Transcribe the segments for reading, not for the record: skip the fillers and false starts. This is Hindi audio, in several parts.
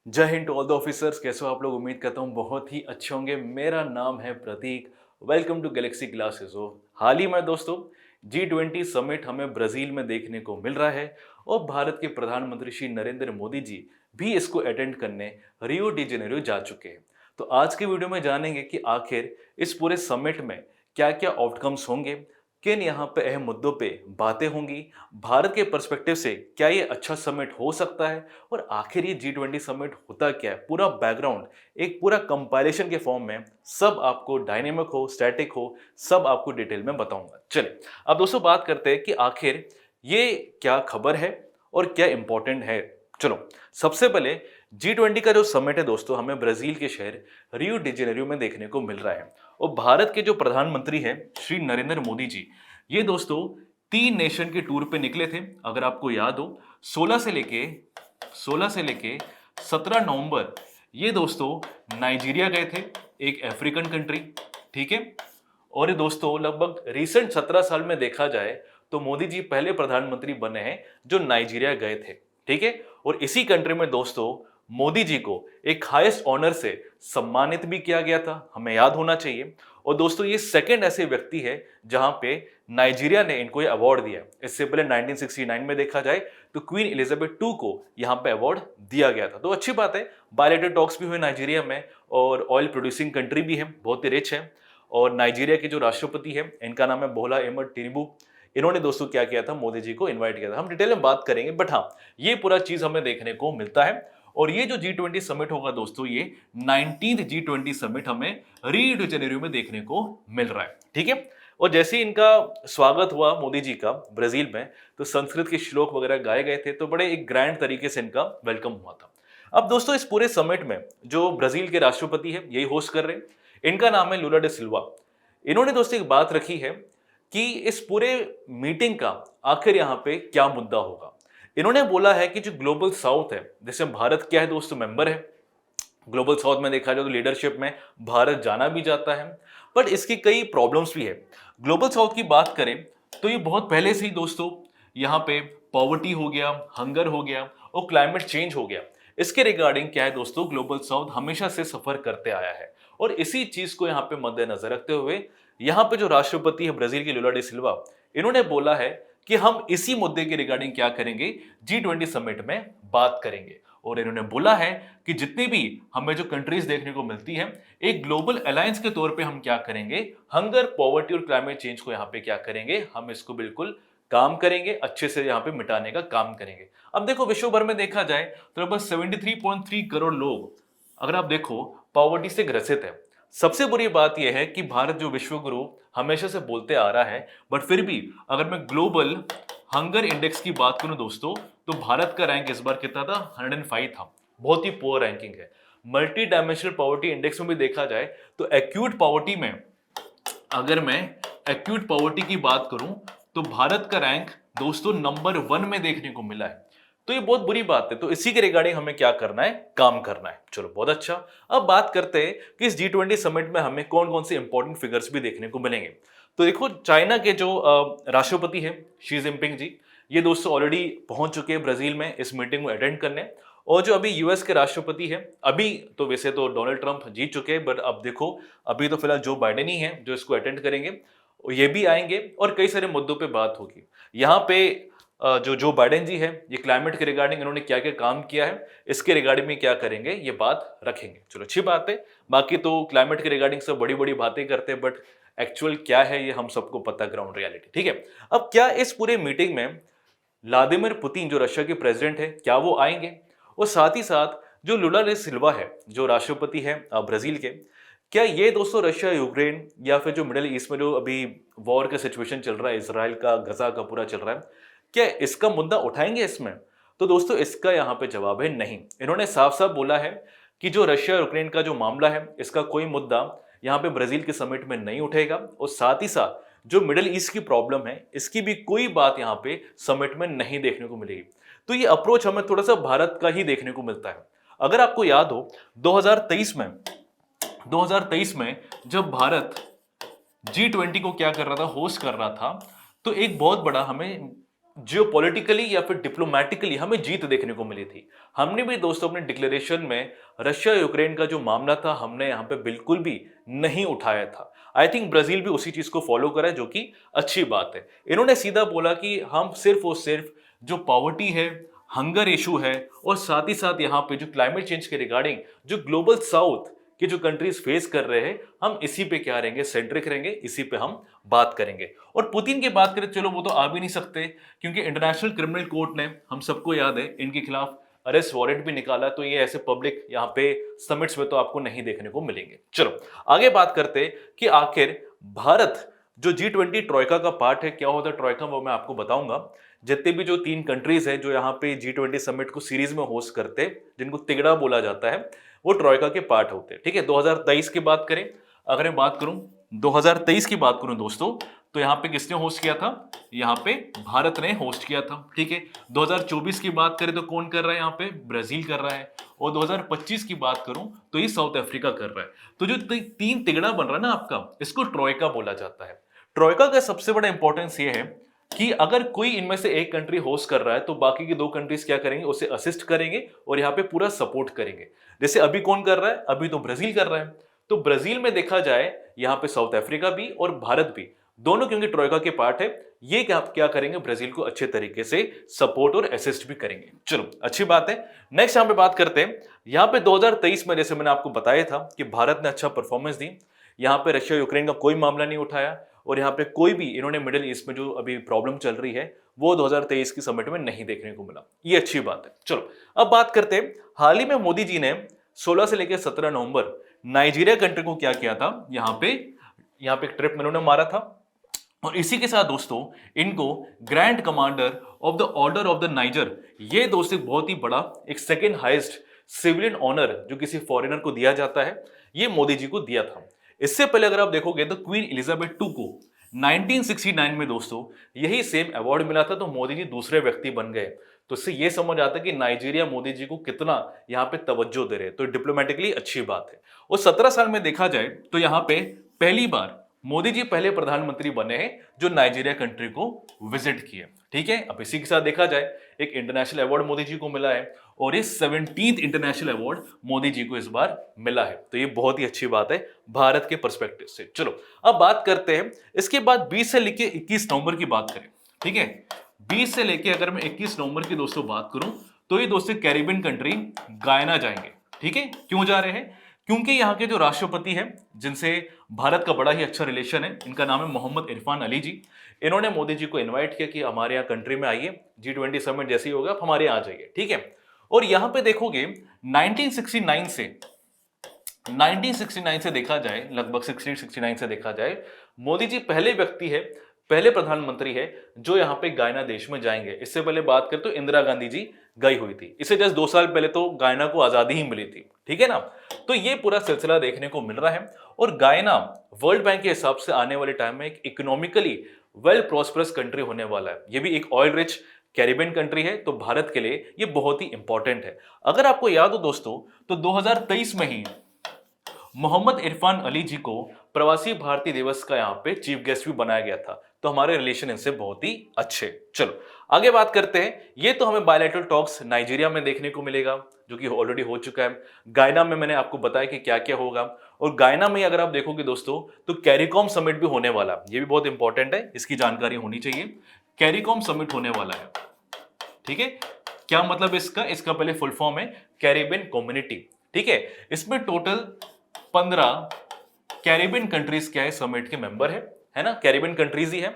जय Hind to all the officers. कैसे हो आप लोग? उम्मीद करता हूँ बहुत ही अच्छे होंगे। मेरा नाम है Prateek. Welcome to Galaxy Classes. हो हाल ही में दोस्तों G20 समिट हमें ब्राजील में देखने को मिल रहा है और भारत के प्रधानमंत्री श्री नरेंद्र मोदी जी भी इसको अटेंड करने रियो डी जेनेरियो जा चुके हैं। तो आज के वीडियो में जानेंगे कि आखिर इस पूरे समिट में क्या क्या आउटकम्स होंगे, किन यहाँ पे अहम मुद्दों पे बातें होंगी, भारत के पर्सपेक्टिव से क्या ये अच्छा समिट हो सकता है और आखिर ये G20 समिट होता क्या है, पूरा बैकग्राउंड एक पूरा कंपाइलेशन के फॉर्म में सब आपको डायनेमिक हो स्टैटिक हो सब आपको डिटेल में बताऊंगा। चलिए अब दोस्तों बात करते हैं कि आखिर ये क्या खबर है और क्या इंपॉर्टेंट है। चलो सबसे पहले G20 का जो समिट है दोस्तों हमें ब्राजील के शहर रियो डी जेनेरियो में देखने को मिल रहा है और भारत के जो प्रधानमंत्री हैं श्री नरेंद्र मोदी जी ये दोस्तों 3 नेशन के टूर पे निकले थे। अगर आपको याद हो 16 से लेके 17 नवंबर ये दोस्तों नाइजीरिया गए थे, एक अफ्रीकन कंट्री। ठीक है, और ये दोस्तों लगभग रिसेंट 17 साल में देखा जाए तो मोदी जी पहले प्रधानमंत्री बने हैं जो नाइजीरिया गए थे। ठीक है, और इसी कंट्री में दोस्तों मोदी जी को एक हाईएस्ट ऑनर से सम्मानित भी किया गया था, हमें याद होना चाहिए। और दोस्तों ये सेकंड ऐसे व्यक्ति है जहां पे नाइजीरिया ने इनको ये अवार्ड दिया। इससे पहले 1969 में देखा जाए तो क्वीन एलिजाबेथ टू को यहाँ पे अवार्ड दिया गया था। तो अच्छी बात है, बायलैटरल टॉक्स भी हुए नाइजीरिया में और ऑयल प्रोड्यूसिंग कंट्री भी है, बहुत ही रिच है। और नाइजीरिया के जो राष्ट्रपति है इनका नाम है बोला अहमद टिनुबू। इन्होंने दोस्तों क्या किया था, मोदी जी को इन्वाइट किया था। हम डिटेल में बात करेंगे बट हाँ ये पूरा चीज हमें देखने को मिलता है। और ये जो G20 समिट होगा दोस्तों ये 19th G20 समिट हमें रियो डी जेनेरियो में देखने को मिल रहा है। ठीक है, और जैसे ही इनका स्वागत हुआ मोदी जी का ब्राजील में तो संस्कृत के श्लोक वगैरह गाए गए थे, तो बड़े एक ग्रैंड तरीके से इनका वेलकम हुआ था। अब दोस्तों इस पूरे समिट में जो ब्राजील के राष्ट्रपति है यही होस्ट कर रहे हैं, इनका नाम है लूला डे सिल्वा। इन्होंने दोस्तों एक बात रखी है कि इस पूरे मीटिंग का आखिर यहाँ पे क्या मुद्दा होगा। इन्होंने बोला है कि जो ग्लोबल साउथ है, जैसे भारत क्या है दोस्तों मेंबर है ग्लोबल साउथ में, देखा जाए तो लीडरशिप में भारत जाना भी जाता है, बट इसकी कई प्रॉब्लम्स भी है। ग्लोबल साउथ की बात करें तो ये बहुत पहले से ही दोस्तों यहाँ पे पॉवर्टी हो गया, हंगर हो गया और क्लाइमेट चेंज हो गया, इसके रिगार्डिंग क्या है दोस्तों ग्लोबल साउथ हमेशा से सफर करते आया है। और इसी चीज को यहाँ पे मद्देनजर रखते हुए यहाँ पे जो राष्ट्रपति है ब्राजील के लूला डे सिल्वा, इन्होंने बोला है कि हम इसी मुद्दे के रिगार्डिंग क्या करेंगे, G20 समिट में बात करेंगे। और इन्होंने बोला है कि जितनी भी हमें जो कंट्रीज देखने को मिलती है एक ग्लोबल अलायंस के तौर पे हम क्या करेंगे, हंगर पॉवर्टी और क्लाइमेट चेंज को यहाँ पे क्या करेंगे, हम इसको बिल्कुल काम करेंगे, अच्छे से यहाँ पे मिटाने का काम करेंगे। अब देखो विश्व भर में देखा जाए तो लगभग 73.3 करोड़ लोग अगर आप देखो पॉवर्टी से ग्रसित है। सबसे बुरी बात यह है कि भारत जो विश्व गुरु हमेशा से बोलते आ रहा है, बट फिर भी अगर मैं ग्लोबल हंगर इंडेक्स की बात करूं दोस्तों तो भारत का रैंक इस बार कितना था, 105 था। बहुत ही पुअर रैंकिंग है। मल्टी डायमेंशनल पॉवर्टी इंडेक्स में भी देखा जाए तो एक्यूट पॉवर्टी में अगर मैं एक्यूट पॉवर्टी की बात करूं तो भारत का रैंक दोस्तों नंबर 1 में देखने को मिला है। तो ये बहुत बुरी बात है। तो इसी के रिगार्डिंग हमें क्या करना है, काम करना है। चलो बहुत अच्छा। अब बात करते हैं कि इस G20 समिट में हमें कौन कौन से इंपॉर्टेंट फिगर्स भी देखने को मिलेंगे। तो देखो चाइना के जो राष्ट्रपति है शी जिनपिंग जी, ये दोस्तों ऑलरेडी पहुंच चुके हैं ब्राजील में इस मीटिंग को अटेंड करने। और जो अभी यूएस के राष्ट्रपति है, अभी तो वैसे तो डोनाल्ड ट्रंप जीत चुके हैं, बट अब देखो अभी तो फिलहाल जो बाइडेन ही है जो इसको अटेंड करेंगे, ये भी आएंगे और कई सारे मुद्दों पे बात होगी। यहाँ पे जो बाइडेन जी है ये क्लाइमेट के रिगार्डिंग इन्होंने क्या क्या काम किया है इसके रिगार्डिंग में क्या करेंगे ये बात रखेंगे। चलो अच्छी बात है। बाकी तो क्लाइमेट के रिगार्डिंग सब बड़ी बड़ी बातें करते हैं, बट एक्चुअल क्या है ये हम सबको पता, ग्राउंड रियलिटी। ठीक है, अब क्या इस पूरे मीटिंग में व्लादिमीर पुतिन जो रशिया के प्रेसिडेंट है क्या वो आएंगे, और साथ ही साथ जो लूला डे सिल्वा है जो राष्ट्रपति है ब्राजील के, क्या ये दोस्तों रशिया यूक्रेन या फिर जो मिडिल ईस्ट में जो अभी वॉर का सिचुएशन चल रहा है, इसराइल का गजा का पूरा चल रहा है, क्या इसका मुद्दा उठाएंगे इसमें? तो दोस्तों इसका यहाँ पे जवाब है नहीं। इन्होंने साफ साफ बोला है कि जो रशिया यूक्रेन का जो मामला है इसका कोई मुद्दा यहाँ पे ब्राजील के समिट में नहीं उठेगा, और साथ ही साथ जो मिडिल ईस्ट की प्रॉब्लम है इसकी भी कोई बात यहाँ पे समिट में नहीं देखने को मिलेगी। तो ये अप्रोच हमें थोड़ा सा भारत का ही देखने को मिलता है। अगर आपको याद हो 2023 में जब भारत G20 को क्या कर रहा था, होस्ट कर रहा था, तो एक बहुत बड़ा हमें जियोपॉलिटिकली या फिर डिप्लोमेटिकली हमें जीत देखने को मिली थी। हमने भी दोस्तों अपने डिक्लेरेशन में रशिया यूक्रेन का जो मामला था हमने यहाँ पे बिल्कुल भी नहीं उठाया था। आई थिंक ब्राजील भी उसी चीज को फॉलो करा है, जो कि अच्छी बात है। इन्होंने सीधा बोला कि हम सिर्फ और सिर्फ जो पॉवर्टी है, हंगर इशू है, और साथ ही साथ यहाँ पे जो क्लाइमेट चेंज के रिगार्डिंग जो ग्लोबल साउथ कि जो कंट्रीज फेस कर रहे हैं, हम इसी पे क्या रहेंगे, सेंट्रिक रहेंगे, इसी पे हम बात करेंगे। और पुतिन की बात करें, चलो वो तो आ भी नहीं सकते, क्योंकि इंटरनेशनल क्रिमिनल कोर्ट ने, हम सबको याद है, इनके खिलाफ अरेस्ट वारंट भी निकाला, तो ये ऐसे पब्लिक यहाँ पे समिट्स में तो आपको नहीं देखने को मिलेंगे। चलो आगे बात करते हैं कि आखिर भारत जो G20 ट्रोइका का पार्ट है, क्या होता है ट्रोइका, वो मैं आपको बताऊंगा। जितने भी जो 3 कंट्रीज है जो यहाँ पे G20 समिट को सीरीज में होस्ट करते, जिनको तिगड़ा बोला जाता है, वो ट्रोइका के पार्ट होते हैं। ठीक है, 2023 की बात करें, अगर मैं बात करूं 2023 की बात करूं दोस्तों, तो यहाँ पे किसने होस्ट किया था, यहाँ पे भारत ने होस्ट किया था। ठीक है, 2024 की बात करें तो कौन कर रहा है, यहाँ पे ब्राजील कर रहा है, और 2025 की बात करूं तो ये साउथ अफ्रीका कर रहा है। तो जो 3 तिगड़ा बन रहा है ना आपका, इसको ट्रोइका बोला जाता है। ट्रोइका का सबसे बड़ा इंपॉर्टेंस ये है कि अगर कोई इनमें से एक कंट्री होस्ट कर रहा है तो बाकी की 2 कंट्रीज क्या करेंगे, उसे असिस्ट करेंगे और यहाँ पे पूरा सपोर्ट करेंगे। जैसे अभी कौन कर रहा है, अभी तो ब्राजील कर रहा है। तो ब्राजील में देखा जाए यहाँ पे साउथ अफ्रीका भी और भारत भी, दोनों क्योंकि ट्रोइका के पार्ट है, ये क्या करेंगे, ब्राजील को अच्छे तरीके से सपोर्ट और असिस्ट भी करेंगे। चलो अच्छी बात है। नेक्स्ट यहाँ पे बात करते हैं, यहाँ पे 2023 में जैसे मैंने आपको बताया था कि भारत ने अच्छा परफॉर्मेंस दी, यहाँ पे रशिया यूक्रेन का कोई मामला नहीं उठाया, और यहाँ पे कोई भी इन्होंने मिडिल ईस्ट में जो अभी प्रॉब्लम चल रही है वो 2023 की समिट में नहीं देखने को मिला। ये अच्छी बात है। चलो अब बात करते हैं, हाल ही में मोदी जी ने 16 से लेकर 17 नवंबर नाइजीरिया कंट्री को क्या किया था, यहाँ पे एक ट्रिप में उन्होंने मारा था, और इसी के साथ दोस्तों इनको grand commander of the order of the niger, ये दोस्तों बहुत ही बड़ा एक सेकेंड हाईएस्ट सिविलियन ऑनर जो किसी फॉरेनर को दिया जाता है, ये मोदी जी को दिया था। इससे पहले अगर आप देखोगे तो क्वीन एलिजाबेथ टू को 1969 में दोस्तों यही सेम अवार्ड मिला था, तो मोदी जी दूसरे व्यक्ति बन गए। तो इससे ये समझ आता है कि नाइजीरिया मोदी जी को कितना यहाँ पे तवज्जो दे रहे हैं, तो डिप्लोमेटिकली अच्छी बात है। और 17 साल में देखा जाए तो यहाँ पे पहली बार मोदी जी पहले प्रधानमंत्री बने हैं जो नाइजीरिया कंट्री को विजिट किए। ठीक है, अब इसी के साथ देखा जाए एक इंटरनेशनल अवार्ड मोदी जी को मिला है, और ये 17th international award Modi ji को इस बार मिला है, तो ये बहुत ही अच्छी बात है भारत के पर्सपेक्टिव से। चलो अब बात करते हैं, इसके बाद 20 से लेके 21 नवंबर की बात करें। ठीक है, 20 से लेके अगर मैं 21 नवंबर की दोस्तों बात करूं तो ये दोस्तों कैरिबियन कंट्री गायना जाएंगे। ठीक है, क्यों जा रहे हैं, क्योंकि यहाँ के जो राष्ट्रपति हैं जिनसे भारत का बड़ा ही अच्छा रिलेशन है, इनका नाम है मोहम्मद इरफान अली जी। इन्होंने मोदी जी को इनवाइट किया कि हमारे यहाँ कंट्री में आइए, G20 समिट जैसे ही होगा आप हमारे यहाँ आ जाइए। ठीक है, और यहाँ पे देखोगे 1969 से देखा जाए, लगभग 1669 से देखा जाए, मोदी जी पहले व्यक्ति है, पहले प्रधानमंत्री है जो यहाँ पे गायना देश में जाएंगे। इससे पहले बात करें तो इंदिरा गांधी जी गई हुई थी, इससे जस्ट 2 साल पहले तो गायना को आजादी ही मिली थी। ठीक है ना, तो ये पूरा सिलसिला देखने को मिल रहा है। और गायना वर्ल्ड बैंक के हिसाब से आने वाले टाइम में एक इकोनॉमिकली वेल प्रॉस्परस कंट्री होने वाला है। ये भी एक ऑयल रिच कैरिबियन कंट्री है, तो भारत के लिए ये बहुत ही इंपॉर्टेंट है। अगर आपको याद हो दोस्तों तो 2023 में ही मोहम्मद इरफान अली जी को प्रवासी भारतीय दिवस का यहाँ पे चीफ गेस्ट भी बनाया गया था, तो हमारे रिलेशन इनसे बहुत ही अच्छे। चलो आगे बात करते हैं, ये तो हमें बायलैटरल टॉक्स नाइजीरिया में देखने को मिलेगा जो कि ऑलरेडी हो चुका है। गायना में मैंने आपको बताया कि क्या क्या होगा, और गायना में अगर आप देखोगे दोस्तों तो कैरिकॉम समिट भी होने वाला है, ये भी बहुत इंपॉर्टेंट है, इसकी जानकारी होनी चाहिए। कैरिकॉम समिट होने वाला है। ठीक है, क्या मतलब इसका पहले फुल फॉर्म है कैरिबियन कम्युनिटी। ठीक है, इसमें टोटल 15 कैरिबियन कंट्रीज क्या है समिट के मेंबर है ना, कैरिबियन कंट्रीज ही है।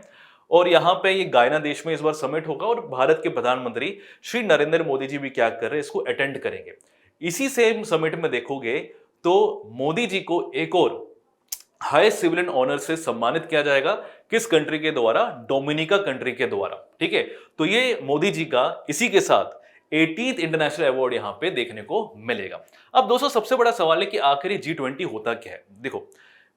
और यहाँ पे ये गायना देश में इस बार समिट होगा, और भारत के प्रधानमंत्री श्री नरेंद्र मोदी जी भी क्या कर रहे हैं, इसको अटेंड करेंगे। इसी सेम समिट में देखोगे तो मोदी जी को एक और हाई सिविलियन ऑनर से सम्मानित किया जाएगा, किस कंट्री के द्वारा, डोमिनिका कंट्री के द्वारा। ठीक है, तो ये मोदी जी का इसी के साथ 18th इंटरनेशनल अवार्ड यहां पे देखने को मिलेगा। अब दोस्तों सबसे बड़ा सवाल है कि आखिर ये G20 होता क्या है। देखो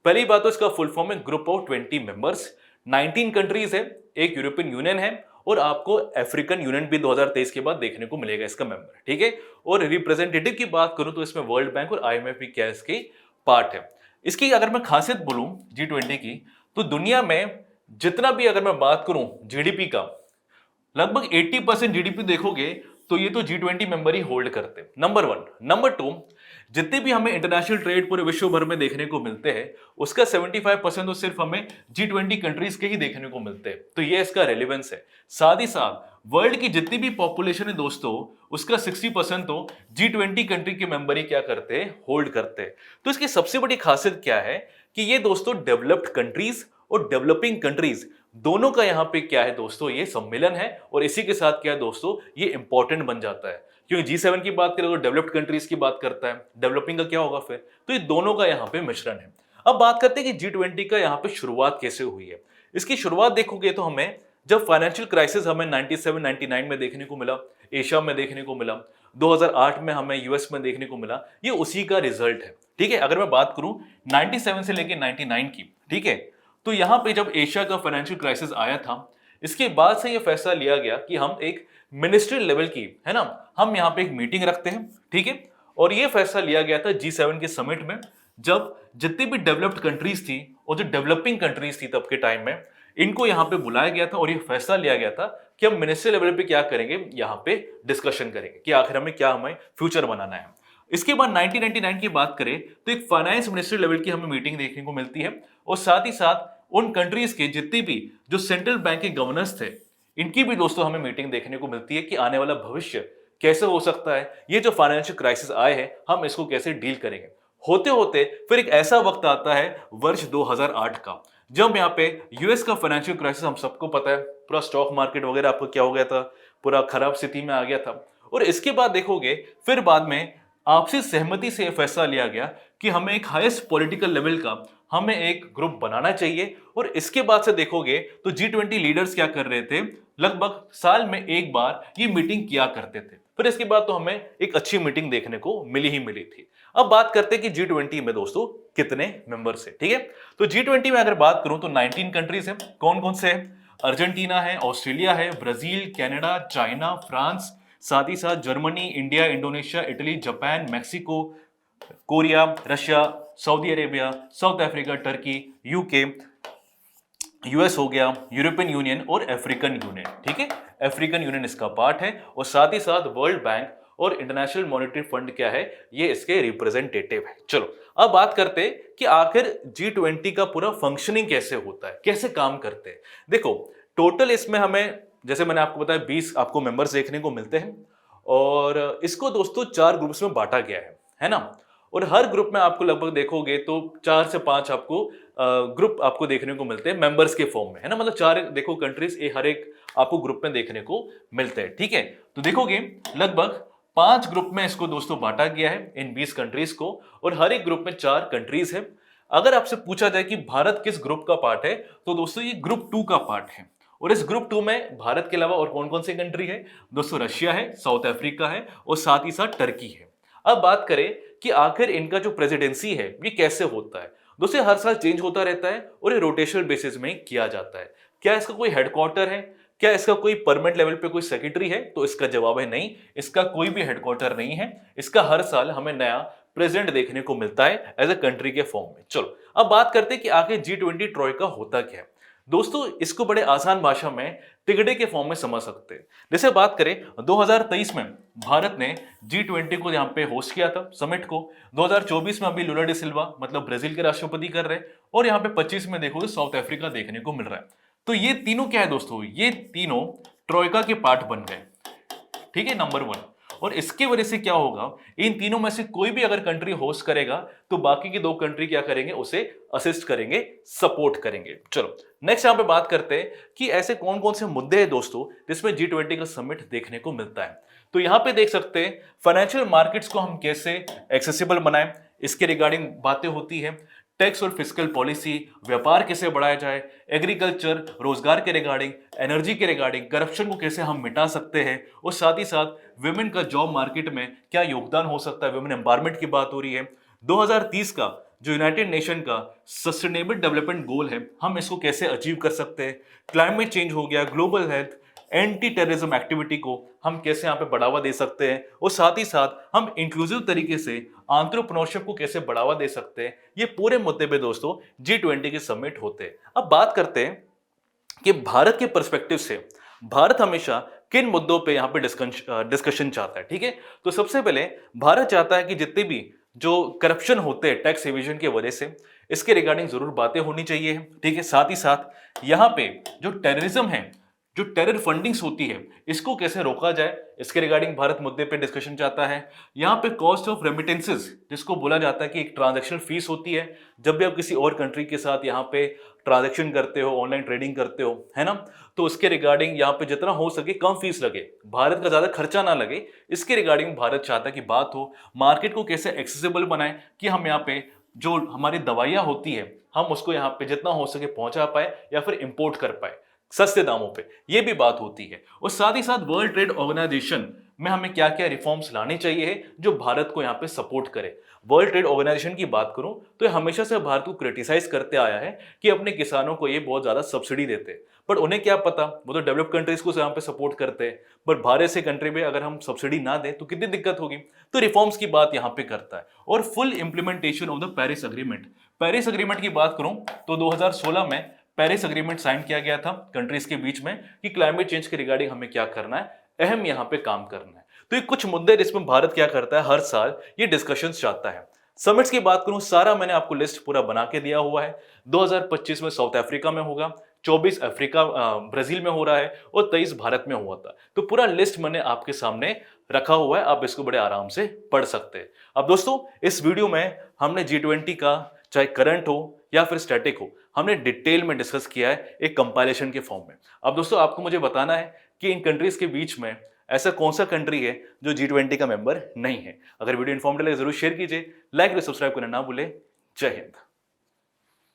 पहली बात तो इसका फुल फॉर्म है ग्रुप ऑफ 20 मेंबर्स, 19 कंट्रीज है, एक यूरोपियन यूनियन है, और आपको अफ्रीकन यूनियन भी 2023 के बाद देखने को मिलेगा इसका मेंबर। ठीक है, और रिप्रेजेंटेटिव की बात करूं तो इसमें वर्ल्ड बैंक और IMF भी क्या इसके पार्ट है। इसकी अगर मैं खासियत बोलूं G20 की, तो दुनिया में जितना भी अगर मैं बात करूं GDP का, लगभग 80% जीडीपी देखोगे तो ये तो G20 मेंबर ही होल्ड करते हैं, नंबर 1। नंबर 2, जितने भी हमें इंटरनेशनल ट्रेड पूरे विश्व भर में देखने को मिलते हैं उसका 75% तो सिर्फ हमें G20 कंट्रीज के ही देखने को मिलते हैं, तो ये इसका रेलेवेंस है। साथ ही साथ वर्ल्ड की जितनी भी पॉपुलेशन है दोस्तों उसका 60% तो G20 कंट्री के मेंबर ही क्या करते हैं, होल्ड करते हैं। तो इसकी सबसे बड़ी खासियत क्या है कि ये दोस्तों डेवलप्ड कंट्रीज और डेवलपिंग कंट्रीज दोनों का यहाँ पे क्या है दोस्तों, ये सम्मेलन है। और इसी के साथ क्या है दोस्तों, ये इंपॉर्टेंट बन जाता है क्योंकि G7 की बात करें तो डेवलप्ड कंट्रीज की बात करता है, डेवलपिंग का क्या होगा फिर, तो ये दोनों का यहाँ पे मिश्रण है। अब बात करते हैं कि G20 का यहाँ पे शुरुआत कैसे हुई है। इसकी शुरुआत देखोगे तो हमें जब फाइनेंशियल क्राइसिस हमें 97-99 में देखने को मिला, एशिया में देखने को मिला, 2008 में हमें यूएस में देखने को मिला, ये उसी का रिजल्ट है। ठीक है, अगर मैं बात करूं 97 से लेके 99 की, ठीक है, तो यहां पे जब एशिया का फाइनेंशियल क्राइसिस आया था, इसके बाद से ये फैसला लिया गया कि हम एक मिनिस्ट्री लेवल की, है ना, हम यहाँ पे एक मीटिंग रखते हैं। ठीक है, और ये फैसला लिया गया था G7 के समिट में, जब जितनी भी डेवलप्ड कंट्रीज थी और जो डेवलपिंग कंट्रीज थी तब के टाइम में, इनको यहाँ पे बुलाया गया था और ये फैसला लिया गया था कि हम मिनिस्ट्री लेवल पे क्या करेंगे, यहाँ पे डिस्कशन करेंगे कि आखिर हमें फ्यूचर बनाना है। इसके बाद 1999 की बात करें तो एक फाइनेंस मिनिस्ट्री लेवल की हमें मीटिंग देखने को मिलती है और साथ ही साथ उन कंट्रीज के जितनी भी जो सेंट्रल बैंक के गवर्नर्स थे, इनकी भी दोस्तों हमें मीटिंग देखने को मिलती है कि आने वाला भविष्य कैसे हो सकता है, ये जो फाइनेंशियल क्राइसिस आए हैं हम इसको कैसे डील करेंगे। होते होते फिर एक ऐसा वक्त आता है वर्ष 2008 का, जब यहाँ पे यूएस का फाइनेंशियल क्राइसिस, हम सबको पता है पूरा स्टॉक मार्केट वगैरह आपको क्या हो गया था, पूरा खराब स्थिति में आ गया था। और इसके बाद देखोगे फिर बाद में आपसी सहमति से यह फैसला लिया गया कि हमें एक हाईएस्ट पॉलिटिकल लेवल का हमें एक ग्रुप बनाना चाहिए। और इसके बाद से देखोगे तो G20 लीडर्स क्या कर रहे थे, लगभग साल में एक बार ये मीटिंग किया करते थे। फिर इसके बाद तो हमें एक अच्छी मीटिंग देखने को मिली थी। अब बात करते हैं कि G20 में दोस्तों कितने मेंबर्स हैं। ठीक है, तो G20 में अगर बात करूं तो 19 कंट्रीज हैं। कौन कौन से हैं, अर्जेंटीना है, ऑस्ट्रेलिया है, ब्राजील, कनाडा, चाइना, फ्रांस, साथ ही साथ Germany, India, Indonesia, Italy, Japan, Mexico, Korea, Russia, Saudi Arabia, south Africa, Turkey, UK, US हो गया, यूरोपियन यूनियन और अफ्रीकन यूनियन। ठीक है, अफ्रीकन यूनियन इसका पार्ट है और साथ ही साथ वर्ल्ड बैंक और इंटरनेशनल मॉनेटरी फंड क्या है, ये इसके रिप्रेजेंटेटिव है। चलो अब बात करते हैं कि आखिर G20 का पूरा फंक्शनिंग कैसे होता है, कैसे काम करते हैं। देखो टोटल इसमें हमें, जैसे मैंने आपको बताया, 20 आपको मेंबर्स देखने को मिलते हैं और इसको दोस्तों 4 ग्रुप्स में बांटा गया है ना। और हर ग्रुप में आपको लगभग देखोगे तो 4 से 5 आपको ग्रुप आपको देखने को मिलते हैं मेंबर्स के फॉर्म में, है ना, मतलब 4 देखो कंट्रीज हर एक आपको ग्रुप में देखने को मिलते हैं। ठीक है, तो देखोगे लगभग 5 ग्रुप में इसको दोस्तों बांटा गया है इन 20 कंट्रीज को और हर एक ग्रुप में 4 कंट्रीज है। अगर आपसे पूछा जाए कि भारत किस ग्रुप का पार्ट है, तो दोस्तों ये ग्रुप 2 का पार्ट है। और इस ग्रुप 2 में भारत के अलावा और कौन कौन सी कंट्री है दोस्तों, रशिया है, साउथ अफ्रीका है और साथ ही साथ टर्की है। अब बात करें कि आखिर इनका जो प्रेसिडेंसी है ये कैसे होता है। दोस्तों हर साल चेंज होता रहता है और ये रोटेशनल बेसिस में किया जाता है। क्या इसका कोई हेडक्वार्टर है, क्या इसका कोई परमानेंट लेवल पे कोई सेक्रेटरी है, तो इसका जवाब है नहीं, इसका कोई भी हेडक्वार्टर नहीं है। इसका हर साल हमें नया प्रेसिडेंट देखने को मिलता है एज ए कंट्री के फॉर्म में। चलो अब बात करते हैं कि आखिर G20 ट्रॉयका होता क्या है। दोस्तों इसको बड़े आसान भाषा में तिगड़े के फॉर्म में समझ सकते हैं। जैसे बात करें 2023 में भारत ने G20 को यहाँ पे होस्ट किया था समिट को। 2024 में अभी लुला डी सिल्वा मतलब ब्राजील के राष्ट्रपति कर रहे हैं और यहाँ पे 25 में देखो तो साउथ अफ्रीका देखने को मिल रहा है। तो ये तीनों क्या है दोस्तों, ये तीनों ट्रॉयका के पार्ट बन गए। ठीक है, नंबर 1। और इसके वजह से क्या होगा, इन तीनों में से कोई भी अगर कंट्री होस्ट करेगा तो बाकी की 2 कंट्री क्या करेंगे, उसे असिस्ट करेंगे, सपोर्ट करेंगे। चलो नेक्स्ट यहां पे बात करते हैं कि ऐसे कौन कौन से मुद्दे हैं दोस्तों जिसमें G20 का समिट देखने को मिलता है। तो यहां पे देख सकते हैं फाइनेंशियल मार्केट्स को हम कैसे एक्सेसिबल बनाएं, इसके रिगार्डिंग बातें होती है। टैक्स और फिस्कल पॉलिसी, व्यापार कैसे बढ़ाया जाए, एग्रीकल्चर, रोजगार के रिगार्डिंग, एनर्जी के रिगार्डिंग, करप्शन को कैसे हम मिटा सकते हैं और साथ ही साथ विमेन का जॉब मार्केट में क्या योगदान हो सकता है, विमेन एम्पावरमेंट की बात हो रही है। 2030 का जो यूनाइटेड नेशन का सस्टेनेबल डेवलपमेंट गोल है, हम इसको कैसे अचीव कर सकते हैं। क्लाइमेट चेंज हो गया, global health, anti terrorism activity को हम कैसे यहाँ पे बढ़ावा दे सकते हैं और साथ ही साथ हम इंक्लूसिव तरीके से एंटरप्रेन्योरशिप को कैसे बढ़ावा दे सकते हैं। ये पूरे मुद्दे पे दोस्तों G20 के समिट होते हैं। अब बात करते हैं कि भारत के पर्सपेक्टिव से भारत हमेशा किन मुद्दों पे यहाँ पे डिस्कशन चाहता है, ठीक है। तो सबसे पहले भारत चाहता है कि जितने भी जो करप्शन होते हैं टैक्स एविजन की वजह से, इसके रिगार्डिंग जरूर बातें होनी चाहिए, ठीक है। साथ ही साथ यहाँ पे जो टेररिज्म है, जो टेरर फंडिंग्स होती है, इसको कैसे रोका जाए, इसके रिगार्डिंग भारत मुद्दे पे डिस्कशन चाहता है। यहाँ पे कॉस्ट ऑफ रेमिटेंसेस, जिसको बोला जाता है कि एक ट्रांजैक्शनल फीस होती है जब भी आप किसी और कंट्री के साथ यहाँ पे ट्रांजैक्शन करते हो, ऑनलाइन ट्रेडिंग करते हो, है ना। तो उसके रिगार्डिंग यहाँ पे जितना हो सके कम फीस लगे, भारत का ज्यादा खर्चा ना लगे, इसके रिगार्डिंग भारत चाहता है कि बात हो। मार्केट को कैसे एक्सेसिबल बनाए कि हम यहाँ पे जो हमारी दवाइयां होती है हम उसको यहाँ पे जितना हो सके पहुंचा पाए या फिर इंपोर्ट कर पाए सस्ते दामों पे, ये भी बात होती है। और साथ ही साथ वर्ल्ड ट्रेड ऑर्गेनाइजेशन में हमें क्या क्या रिफॉर्म्स लाने चाहिए जो भारत को यहाँ पे सपोर्ट करे। वर्ल्ड ट्रेड ऑर्गेनाइजेशन की बात करूं तो ये हमेशा से भारत को क्रिटिसाइज करते आया है कि अपने किसानों को ये बहुत ज्यादा सब्सिडी देते हैं, पर उन्हें क्या पता, वो तो डेवलप कंट्रीज को यहाँ पे सपोर्ट करते हैं, पर भारत से कंट्री में अगर हम सब्सिडी ना दें तो कितनी दिक्कत होगी। तो रिफॉर्म्स की बात यहाँ पे करता है। और full implementation of the Paris agreement, Paris agreement की बात करूं तो 2016 में पेरिस अग्रीमेंट साइन किया गया था कंट्रीज के बीच में कि क्लाइमेट चेंज के रिगार्डिंग हमें क्या करना है, अहम यहाँ पे काम करना है। तो ये कुछ मुद्दे जिसमें भारत क्या करता है, हर साल ये डिस्कशंस चाहता है। समिट्स की बात करूं, सारा मैंने आपको लिस्ट पूरा बना के दिया हुआ है। 2025 में साउथ अफ्रीका में होगा, 24 अफ्रीका ब्राजील में हो रहा है और 23 भारत में हुआ था। तो पूरा लिस्ट मैंने आपके सामने रखा हुआ है, आप इसको बड़े आराम से पढ़ सकते हैं। अब दोस्तों इस वीडियो में हमने G20 का चाहे करंट हो या फिर स्टैटिक हो, हमने डिटेल में डिस्कस किया है एक कंपाइलेशन के फॉर्म में। अब दोस्तों आपको मुझे बताना है कि इन कंट्रीज के बीच में ऐसा कौन सा कंट्री है जो G20 का मेंबर नहीं है। अगर वीडियो इन्फॉर्मेटिव लगे जरूर शेयर कीजिए, लाइक और सब्सक्राइब करना ना भूले। जय हिंद।